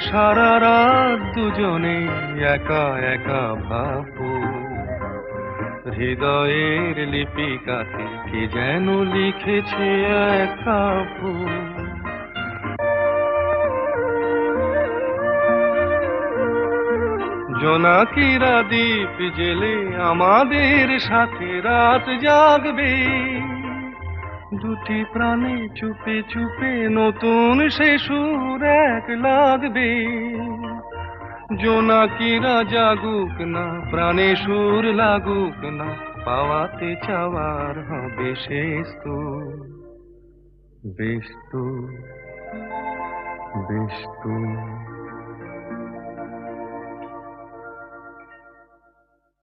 সারা রাত দুজনে একা একা ভাববো, হৃদয়ের লিপিকাতে কে যেন লিখেছে একা ফুল। জোনাকিরা দ্বীপ জেলে আমাদের সাথে রাত জাগবে, দুটি প্রাণে চুপে চুপে নতুন সে সুর এক লাগবে। জোনাকিরা জাগুক না, প্রাণে সুর লাগুক না, পাওয়াতে চাওয়ার হবে শেষ তো। বেশ তো, বেশ তো।